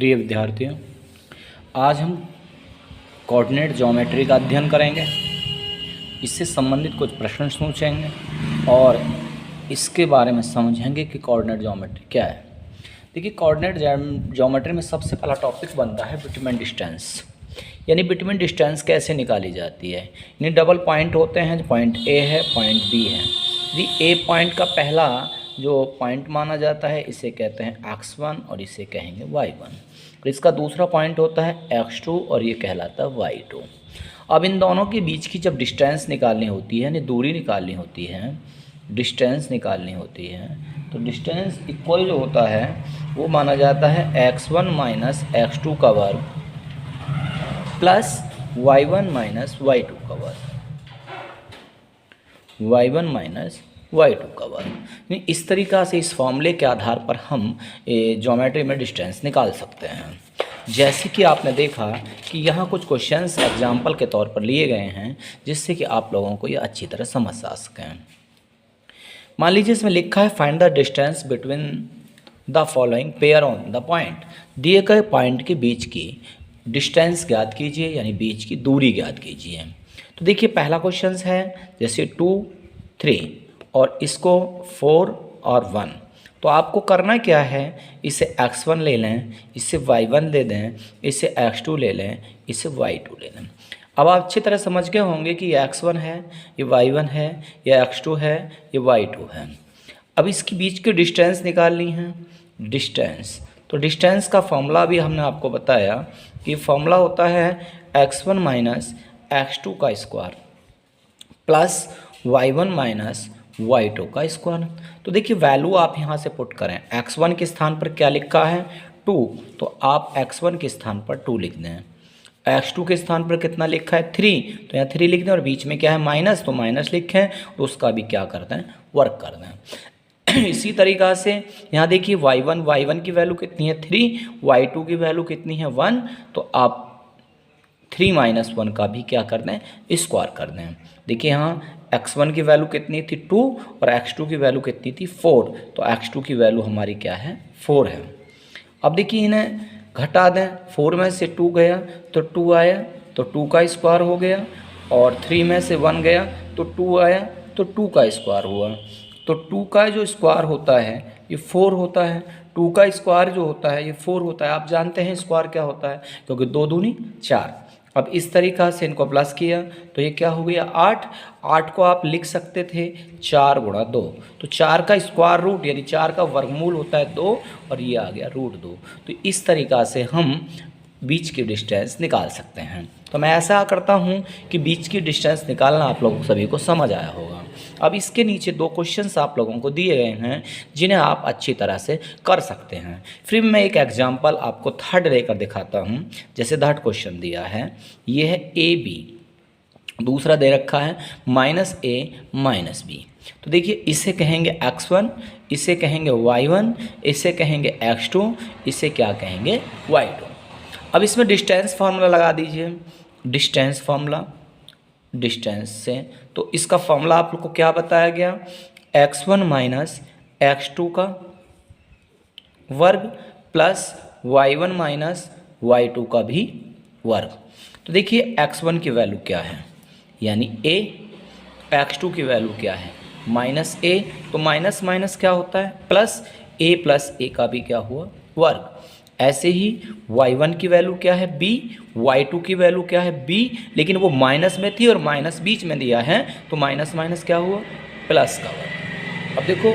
प्रिय विद्यार्थियों, आज हम कोऑर्डिनेट ज्योमेट्री का अध्ययन करेंगे। इससे संबंधित कुछ प्रश्न पूछेंगे और इसके बारे में समझेंगे कि कोऑर्डिनेट ज्योमेट्री क्या है। देखिए, कोऑर्डिनेट ज्योमेट्री में सबसे पहला टॉपिक बनता है बिटवीन डिस्टेंस, यानी बिटवीन डिस्टेंस कैसे निकाली जाती है। यानी डबल पॉइंट होते हैं, पॉइंट ए है, पॉइंट बी है। यदि ए पॉइंट का पहला जो पॉइंट माना जाता है इसे कहते हैं x1 और इसे कहेंगे y1, और इसका दूसरा पॉइंट होता है x2 और ये कहलाता है y2। अब इन दोनों के बीच की जब डिस्टेंस निकालनी होती है, यानी दूरी निकालनी होती है, डिस्टेंस निकालनी होती है, तो डिस्टेंस इक्वल जो होता है वो माना जाता है x1 माइनस x2 का वर्ग प्लस y1 माइनस y2 का वर्ग, y1 माइनस y2 का वर्ग। इस तरीक़ा से इस फॉर्मूले के आधार पर हम ज्योमेट्री में डिस्टेंस निकाल सकते हैं। जैसे कि आपने देखा कि यहाँ कुछ क्वेश्चंस एग्जाम्पल के तौर पर लिए गए हैं, जिससे कि आप लोगों को ये अच्छी तरह समझ आ सकें। मान लीजिए इसमें लिखा है find the distance between the following pair on the point. दिए गए पॉइंट के बीच की डिस्टेंस ज्ञात कीजिए, यानी बीच की दूरी ज्ञात कीजिए। तो देखिए, पहला क्वेश्चन है जैसे 2, 3 और इसको 4 और 1। तो आपको करना क्या है, इसे x1 ले लें, इसे y1 ले दें, इसे x2 ले लें, इसे y2 ले लें। अब आप अच्छी तरह समझ गए होंगे कि ये x1 है, ये y1 है, ये x2 है, ये y2 है। अब इसके बीच की डिस्टेंस निकालनी है, डिस्टेंस। तो डिस्टेंस का फॉर्मूला भी हमने आपको बताया कि फॉर्मूला होता है x1 माइनस x2 का square plus y1 minus y2 का स्क्वायर। तो देखिए, वैल्यू आप यहाँ से पुट करें। x1 के स्थान पर क्या लिखा है 2, तो आप x1 के स्थान पर 2 लिख दें। x2 के स्थान पर कितना लिखा है 3, तो यहाँ 3 लिख दें, और बीच में क्या है माइनस, तो माइनस लिखें, तो उसका भी क्या कर दें, वर्क कर दें। इसी तरीक़ा से यहाँ देखिए y1 की वैल्यू कितनी है 3, y2 की वैल्यू कितनी है 1, तो आप 3 माइनस 1 का भी क्या कर दें, स्क्वायर कर दें। देखिए, यहाँ x1 की वैल्यू कितनी थी 2 और x2 की वैल्यू कितनी थी 4, तो x2 की वैल्यू हमारी क्या है 4 है। अब देखिए, इन्हें घटा दें, 4 में से 2 गया तो 2 आया, तो 2 का स्क्वायर हो गया, और 3 में से 1 गया तो 2 आया, तो 2 का स्क्वायर हुआ। तो 2 का जो स्क्वायर होता है ये 4 होता है। 2 का स्क्वायर जो होता है ये 4 होता है। आप जानते हैं स्क्वायर क्या होता है, क्योंकि 2 दूनी 4। अब इस तरीक़ा से इनको प्लस किया तो ये क्या हो गया 8। 8 को आप लिख सकते थे 4 गुणा 2, तो 4 का स्क्वायर रूट यानी 4 का वर्गमूल होता है 2, और ये आ गया √2। तो इस तरीक़ा से हम बीच की डिस्टेंस निकाल सकते हैं। तो मैं ऐसा करता हूँ कि बीच की डिस्टेंस निकालना आप लोगों सभी को समझ आया होगा। अब इसके नीचे 2 क्वेश्चंस आप लोगों को दिए गए हैं, जिन्हें आप अच्छी तरह से कर सकते हैं। फिर मैं एक एग्जांपल आपको थर्ड लेकर दिखाता हूँ। जैसे थर्ड क्वेश्चन दिया है, ये है AB, दूसरा दे रखा है -A माइनस B। तो देखिए, इसे कहेंगे x1, इसे कहेंगे y1, इसे कहेंगे x2, इसे क्या कहेंगे y2। अब इसमें डिस्टेंस फार्मूला लगा दीजिए। डिस्टेंस फार्मूला, डिस्टेंस से तो इसका फॉर्मूला आप लोग को क्या बताया गया, x1 माइनस x2 का वर्ग प्लस y1 माइनस y2 का भी वर्ग। तो देखिए, x1 की वैल्यू क्या है, यानी a, x2 की वैल्यू क्या है -a, तो माइनस माइनस क्या होता है प्लस a का भी क्या हुआ वर्ग। ऐसे ही y1 की वैल्यू क्या है b, y2 की वैल्यू क्या है b, लेकिन वो माइनस में थी और माइनस बीच में दिया है, तो माइनस माइनस क्या हुआ प्लस का वर्ग। अब देखो,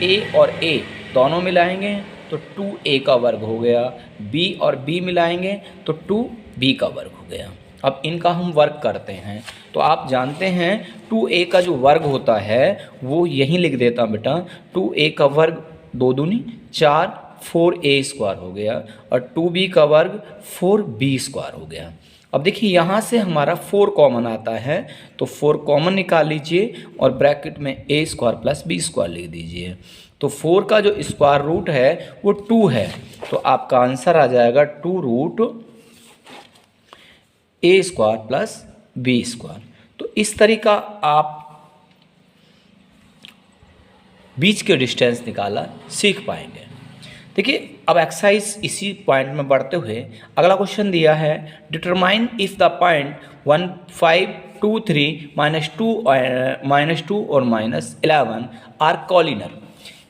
a और a दोनों मिलाएंगे तो 2a का वर्ग हो गया, b और b मिलाएंगे तो 2b का वर्ग हो गया। अब इनका हम वर्ग करते हैं, तो आप जानते हैं 2a का जो वर्ग होता है वो यहीं लिख देता हूँ बेटा, 2a का वर्ग 2 दूनी 4, 4a स्क्वायर हो गया, और 2b का वर्ग 4b स्क्वायर हो गया। अब देखिए, यहाँ से हमारा 4 कॉमन आता है, तो 4 कॉमन निकाल लीजिए और ब्रैकेट में a square plus b square लिख दीजिए। तो 4 का जो स्क्वायर रूट है वो 2 है, तो आपका आंसर आ जाएगा 2√a square plus b square. तो इस तरीका आप बीच के डिस्टेंस निकाला सीख पाएंगे। देखिए अब एक्सरसाइज इसी पॉइंट में बढ़ते हुए अगला क्वेश्चन दिया है, डिटरमाइन इफ द पॉइंट 1 5 2 3 -2 और -11 आर कॉलिनर।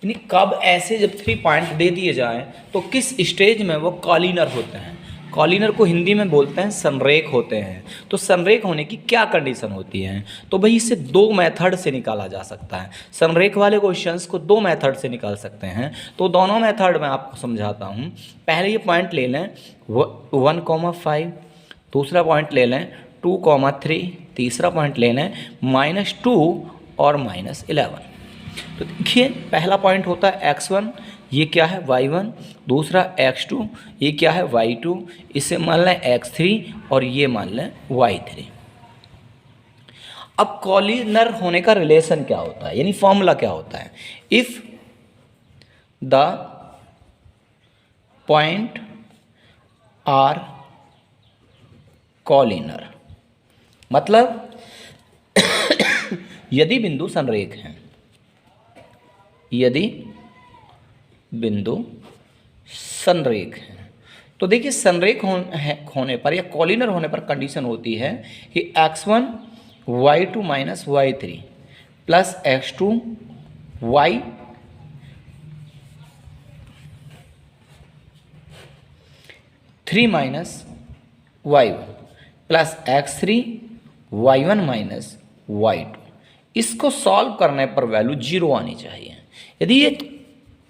यानी कब ऐसे जब 3 पॉइंट दे दिए जाएं तो किस स्टेज में वो कॉलिनर होते हैं। कॉलिनर को हिंदी में बोलते हैं संरेख होते हैं। तो संरेख होने की क्या कंडीशन होती है, तो भाई इसे 2 मेथड से निकाला जा सकता है। संरेख वाले क्वेश्चंस को 2 मेथड से निकाल सकते हैं। तो दोनों मेथड मैं आपको समझाता हूँ। पहले ये पॉइंट ले लें 1,5, दूसरा पॉइंट ले लें 2,3, तीसरा पॉइंट ले लें -2 और -11। तो देखिए पहला पॉइंट होता है x1, ये क्या है y1, दूसरा x2, ये क्या है y2, इसे मान लें x3 और ये मान लें y3। अब कॉलिनर होने का रिलेशन क्या होता है, यानी फॉर्मूला क्या होता है। इफ द पॉइंट आर कॉलिनर, मतलब यदि बिंदु संरेख हैं, यदि बिंदु संरेख हैं, तो देखिए संरेख होने पर या कॉलिनर होने पर कंडीशन होती है कि x1 y2 minus y3 plus x2 y three minus y1 plus x3 y1 minus y2। इसको सॉल्व करने पर वैल्यू 0 आनी चाहिए। यदि ये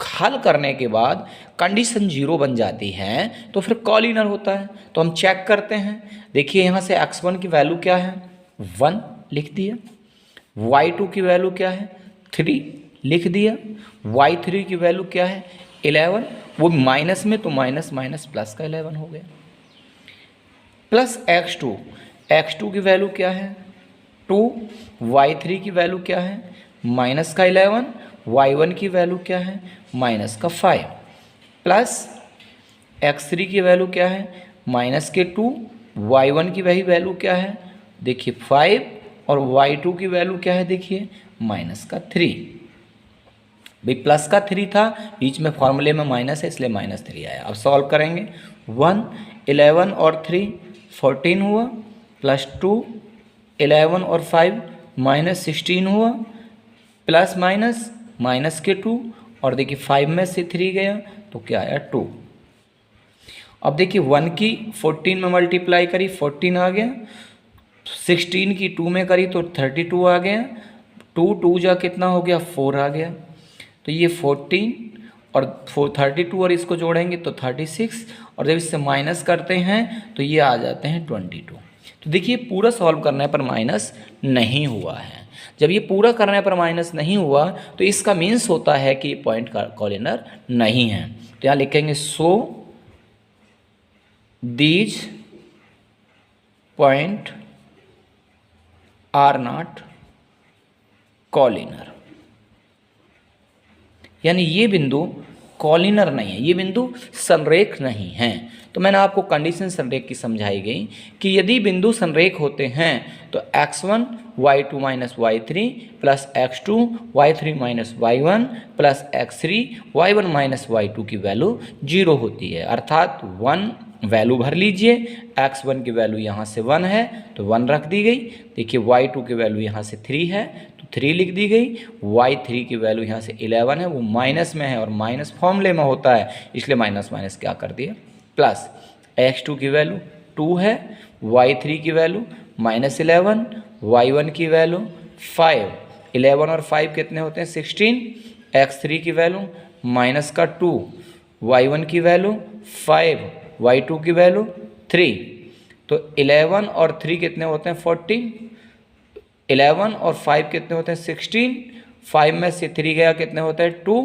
हल करने के बाद कंडीशन 0 बन जाती है तो फिर कॉलिनर होता है। तो हम चेक करते हैं। देखिए यहाँ से x1 की वैल्यू क्या है 1 लिख दिया, y2 की वैल्यू क्या है 3 लिख दिया, y3 की वैल्यू क्या है 11, वो माइनस में तो माइनस माइनस प्लस का 11 हो गया, प्लस x2 की वैल्यू क्या है 2, y3 की वैल्यू क्या है माइनस का 11, y1 की वैल्यू क्या है माइनस का 5, प्लस x3 की वैल्यू क्या है माइनस के 2, y1 की वही वैल्यू क्या है देखिए 5 और y2 की वैल्यू क्या है देखिए माइनस का 3। भाई प्लस का 3 था, बीच में फॉर्मूले में माइनस है इसलिए -3 आया। अब सॉल्व करेंगे 1 11 और 3 14 हुआ, प्लस 2 11 और 5 -16 हुआ, प्लस माइनस के 2 और देखिए 5 में से 3 गया तो क्या आया 2। अब देखिए 1 की 14 में मल्टीप्लाई करी 14 आ गया, 16 की 2 में करी तो 32 आ गया, 2 जा कितना हो गया 4 आ गया। तो ये 14 और 32 और इसको जोड़ेंगे तो 36 और जब इससे माइनस करते हैं तो ये आ जाते हैं 22। तो देखिए पूरा सॉल्व करने पर माइनस नहीं हुआ है। जब ये पूरा करने पर माइनस नहीं हुआ तो इसका मीन्स होता है कि पॉइंट का कॉलिनर नहीं है। तो यहाँ लिखेंगे so these point are not collinear, यानी ये बिंदु कॉलिनर नहीं है, ये बिंदु संरेख नहीं हैं। तो मैंने आपको कंडीशन संरेख की समझाई गई कि यदि बिंदु संरेख होते हैं तो x1 y2 minus y3 plus x2 y3 minus y1 plus x3 y1 minus y2 की वैल्यू 0 होती है। अर्थात 1 वैल्यू भर लीजिए, x1 की वैल्यू यहाँ से 1 है तो 1 रख दी गई। देखिए y2 की वैल्यू यहाँ से 3 है तो 3 लिख दी गई, y3 की वैल्यू यहाँ से 11 है, वो माइनस में है और माइनस फॉर्मूले में होता है इसलिए माइनस माइनस क्या कर दिए प्लस। x2 की वैल्यू 2 है, y3 की वैल्यू -11, y1 की वैल्यू 5, 11 और 5 कितने होते हैं 16, x3 की वैल्यू माइनस का 2, y1 की वैल्यू 5, y2 की वैल्यू 3। तो 11 और 3 कितने होते हैं 14, 11 और 5 कितने होते हैं 16, 5 में से 3 गया कितने होते हैं 2,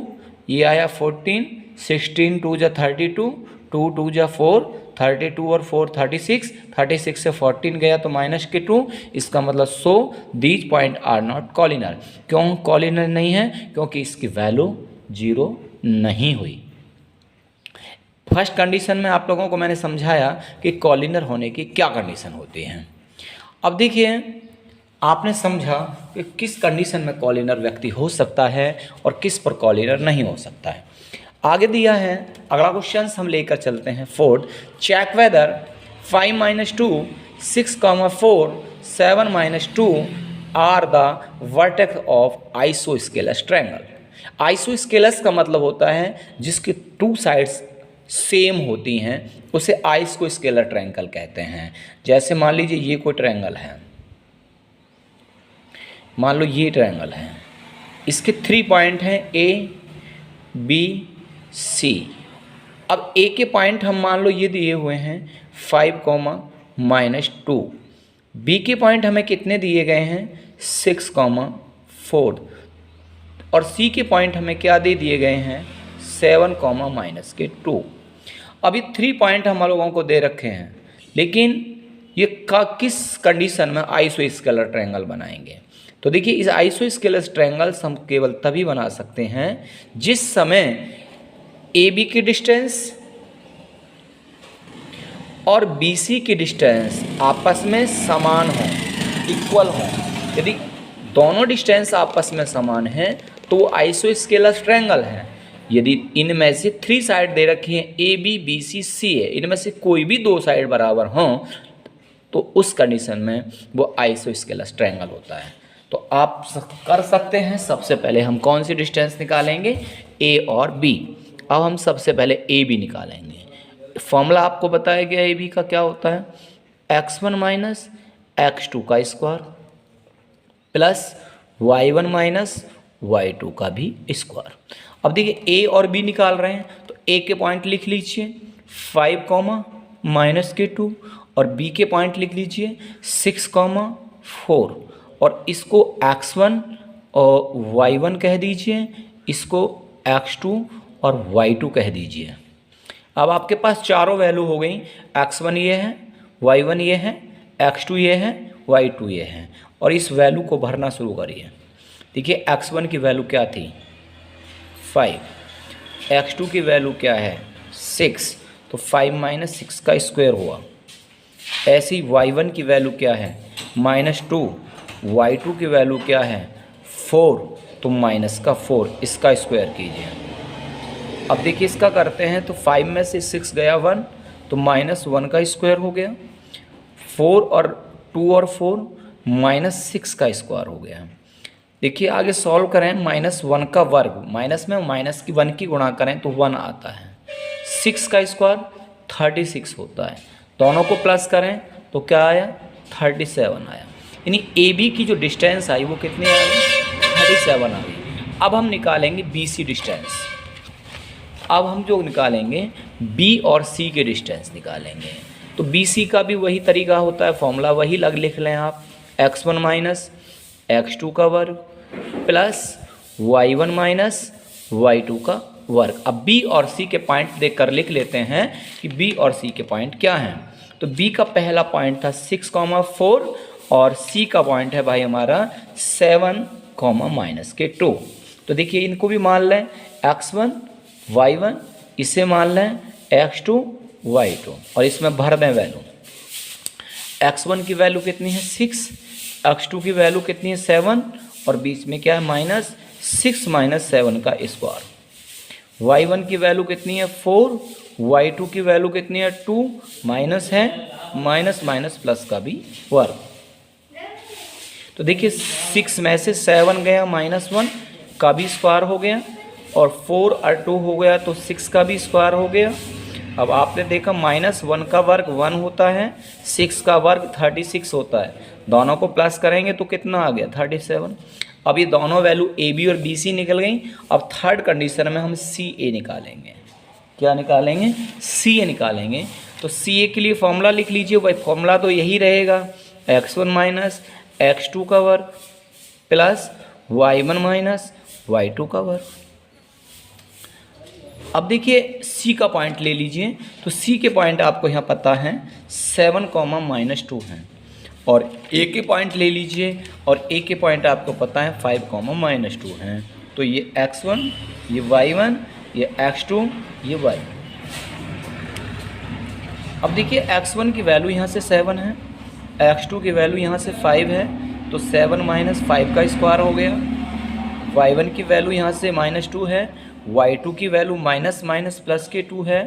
ये आया 14, 16 2 जा 32, 2 2 जा 4, 32 और 4 36, 36 से 14 गया तो माइनस के 2। इसका मतलब so these point are not collinear. क्यों कॉलिनर नहीं है? क्योंकि इसकी वैल्यू 0 नहीं हुई। फर्स्ट कंडीशन में आप लोगों को मैंने समझाया कि कॉलिनर होने की क्या कंडीशन होती है। अब देखिए आपने समझा कि किस कंडीशन में कॉलिनर व्यक्ति हो सकता है और किस पर कॉलिनर नहीं हो सकता है। आगे दिया है अगला क्वेश्चन हम लेकर चलते हैं। Fourth, check whether 5 - 2 6, 4 7 - 2 are the vertex of isosceles triangle. Isosceles का मतलब होता है जिसकी टू साइड्स सेम होती हैं, उसे आइसोस्केलर ट्रायंगल कहते हैं। जैसे मान लीजिए ये कोई ट्रायंगल है, मान लो ये ट्रायंगल है, इसके 3 पॉइंट हैं ए बी सी। अब ए के पॉइंट हम मान लो ये दिए हुए हैं 5, -2। बी के पॉइंट हमें कितने दिए गए हैं 6, 4। और सी के पॉइंट हमें क्या दे दिए गए हैं 7, -2। अभी 3 पॉइंट हम लोगों को दे रखे हैं, लेकिन ये किस कंडीशन में आइसोस्केलर ट्रायंगल बनाएंगे। तो देखिए इस आइसोस्केलस ट्रायंगल्स हम केवल तभी बना सकते हैं जिस समय ए बी की डिस्टेंस और बी सी की डिस्टेंस आपस में समान हो, इक्वल हो। यदि दोनों डिस्टेंस आपस में समान है तो वो आइसोस्केलस ट्रायंगल है। यदि इनमें से 3 साइड दे रखी हैं ए बी बी सी सी है, इनमें से कोई भी 2 साइड बराबर हों तो उस कंडीशन में वो आइसोस्केलस ट्रायंगल होता है। तो आप कर सकते हैं। सबसे पहले हम कौन सी डिस्टेंस निकालेंगे ए और बी। अब हम सबसे पहले ए बी निकालेंगे। फॉर्मूला आपको बताया गया ए बी का क्या होता है x1 - x2 का स्क्वायर प्लस y1 - y2 का भी स्क्वायर। अब देखिए ए और बी निकाल रहे हैं तो ए के पॉइंट लिख लीजिए 5, -2 और बी के पॉइंट लिख लीजिए 6, 4 और इसको x1 और y1 कह दीजिए, इसको x2 और y2 कह दीजिए। अब आपके पास चारों वैल्यू हो गई, x1 ये है, y1 ये है, x2 ये है, y2 ये है। और इस वैल्यू को भरना शुरू करिए। देखिए x1 की वैल्यू क्या थी 5, x2 की वैल्यू क्या है 6, तो 5 - 6 का स्क्वायर हुआ। ऐसी y1 की वैल्यू क्या है -2, y2 की वैल्यू क्या है 4, तो -4 इसका स्क्वायर कीजिए। अब देखिए इसका करते हैं तो 5 में से 6 गया 1, तो -1 का स्क्वायर हो गया। 4 और 2 और 4 -6 का स्क्वायर हो गया। देखिए आगे सॉल्व करें, -1 का वर्ग, माइनस में माइनस की 1 की गुणा करें तो 1 आता है। 6 का स्क्वायर 36 होता है। दोनों को प्लस करें तो क्या आया 37 आया। यानी ए बी की जो डिस्टेंस आई वो कितनी आ गई 37 आ गई। अब हम निकालेंगे बी सी डिस्टेंस। अब हम जो निकालेंगे बी और सी के डिस्टेंस निकालेंगे। तो बी सी का भी वही तरीका होता है, फॉर्मूला वही लिख लें आप, x1 - x2 का वर्ग प्लस y1 - y2 का वर्ग। अब बी और सी के पॉइंट देखकर लिख लेते हैं कि बी और सी के पॉइंट क्या हैं। तो बी का पहला पॉइंट था 6, 4 और सी का पॉइंट है भाई हमारा 7, -2। तो देखिए इनको भी मान लें x1 y1, इसे मान लें x2 y2 और इसमें भर दें वैल्यू। x1 की वैल्यू कितनी है 6, x2 की वैल्यू कितनी है 7 और बीच में क्या है -6 - 7 का स्क्वायर। y1 की वैल्यू कितनी है 4, y2 की वैल्यू कितनी है 2, माइनस है माइनस प्लस का भी वर्ग। तो देखिए 6 में से 7 गया -1 का भी स्क्वायर हो गया और 4 और 2 हो गया तो 6 का भी स्क्वायर हो गया। अब आपने देखा -1 का वर्ग 1 होता है, 6 का वर्ग 36 होता है। दोनों को प्लस करेंगे तो कितना आ गया 37। अब ये दोनों वैल्यू ए बी और बी सी निकल गई। अब थर्ड कंडीशन में हम सी ए निकालेंगे। क्या निकालेंगे सी ए निकालेंगे। तो सी ए के लिए फॉर्मूला लिख लीजिए भाई, फॉर्मूला तो यही रहेगा x1 - x2 का वर्ग प्लस y1 - y2 का वर्ग। अब देखिए सी का पॉइंट ले लीजिए। तो सी के पॉइंट आपको यहाँ पता है 7, -2 हैं और ए के पॉइंट ले लीजिए और ए के पॉइंट आपको पता है 5, -2 हैं। तो ये x1, ये y1, ये x2, ये y। अब देखिए x1 की वैल्यू यहाँ से 7 है, x2 की वैल्यू यहाँ से 5 है, तो 7 - 5 का स्क्वायर हो गया। y1 की वैल्यू यहाँ से -2 है, y2 की वैल्यू माइनस माइनस प्लस के 2 है।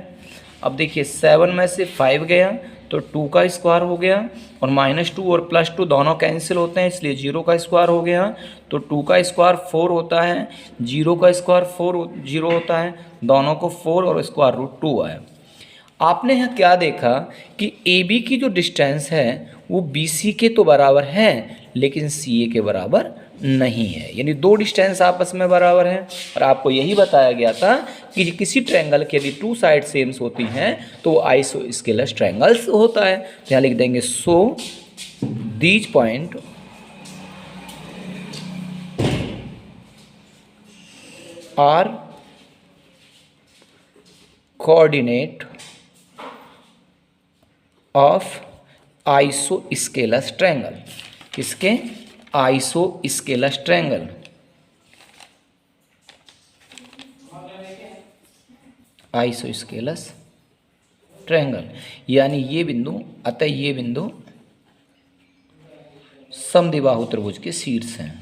अब देखिए 7 में से 5 गया तो 2 का स्क्वायर हो गया, और -2 और +2 दोनों कैंसिल होते हैं, इसलिए 0 का स्क्वायर हो गया। तो 2 का स्क्वायर 4 होता है, 0 का स्क्वायर 0 होता है, दोनों को 4 और स्क्वायर रूट 2 है। आपने यहाँ क्या देखा कि AB की जो डिस्टेंस है वो BC के तो बराबर है, लेकिन CA के बराबर नहीं है, यानी दो डिस्टेंस आपस में बराबर हैं। और आपको यही बताया गया था कि किसी ट्रायंगल के यदि 2 साइड सेम्स होती हैं तो वो आइसोस्केलस ट्रायंगल्स होता है। तो यहाँ लिख देंगे so these point are coordinate of isosceles triangle. किसके? Isosceles triangle. आइसोस्केलस ट्रायंगल यानी ये बिंदु, अतः ये बिंदु समद्विबाहु त्रिभुज के शीर्ष हैं।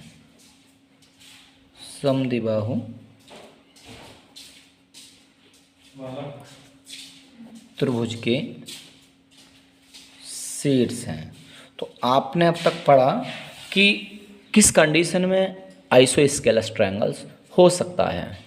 समद्विबाहु त्रिभुज के शीर्ष हैं। तो आपने अब तक पढ़ा कि किस कंडीशन में आइसोस्केलस ट्रायंगल्स हो सकता है।